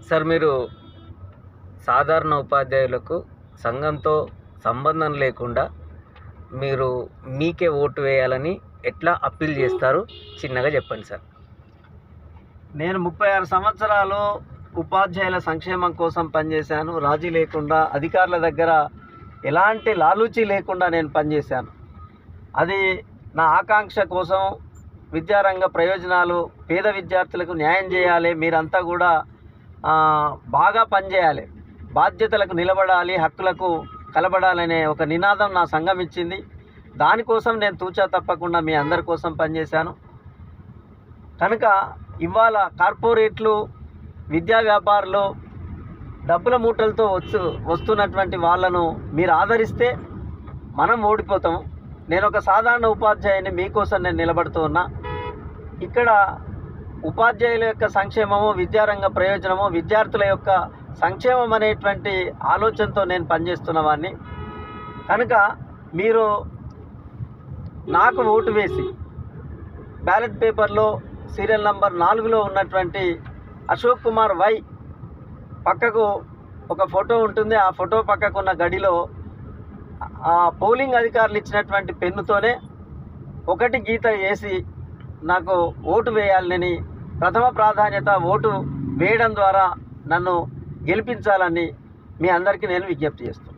Sir, మీరు సాధారణ ఉపాధ్యాయులకు సంఘంతో సంబంధం లేకుండా మీరు మీకే ఓటు వేయాలని ఎట్లా అప్పీల్ చేస్తారు? చిన్నగా చెప్పండి సార్. నేను 36 సంవత్సరాలు ఉపాధ్యాయుల సంక్షేమం కోసం పనిచేశాను. రాజీ లేకుండా, అధికారుల దగ్గర ఎలాంటి లాలూచీ లేకుండా నేను పనిచేశాను. అది నా ఆకాంక్ష కోసం, విద్యారంగ ప్రయోజనాలు, పేద విద్యార్థులకు న్యాయం చేయాలి, మీరంతా కూడా బాగా పనిచేయాలి, బాధ్యతలకు నిలబడాలి, హక్కులకు కలబడాలనే ఒక నినాదం నా సంఘం ఇచ్చింది. దానికోసం నేను తూచా తప్పకుండా మీ అందరి కోసం పనిచేశాను. కనుక ఇవాళ కార్పొరేట్లు, విద్యా వ్యాపారులు డబ్బుల మూటలతో వస్తున్నటువంటి వాళ్ళను మీరు ఆదరిస్తే మనం ఓడిపోతాము. నేను ఒక సాధారణ ఉపాధ్యాయుని, మీకోసం నేను నిలబడుతూ ఉన్నా. ఇక్కడ ఉపాధ్యాయుల యొక్క సంక్షేమము, విద్యారంగ ప్రయోజనము, విద్యార్థుల యొక్క సంక్షేమం అనేటువంటి ఆలోచనతో నేను పనిచేస్తున్న వాడిని. కనుక మీరు నాకు ఓటు వేసి బ్యాలెట్ పేపర్లో సీరియల్ నంబర్ 4లో ఉన్నటువంటి అశోక్ కుమార్ వై పక్కకు ఒక ఫోటో ఉంటుంది. ఆ ఫోటో పక్కకు ఉన్న గడిలో ఆ పోలింగ్ అధికారులు ఇచ్చినటువంటి పెన్నుతోనే ఒకటి గీత వేసి నాకు ఓటు వేయాలని, ప్రథమ ప్రాధాన్యత ఓటు వేయడం ద్వారా నన్ను గెలిపించాలని మీ అందరికీ నేను విజ్ఞప్తి చేస్తున్నాను.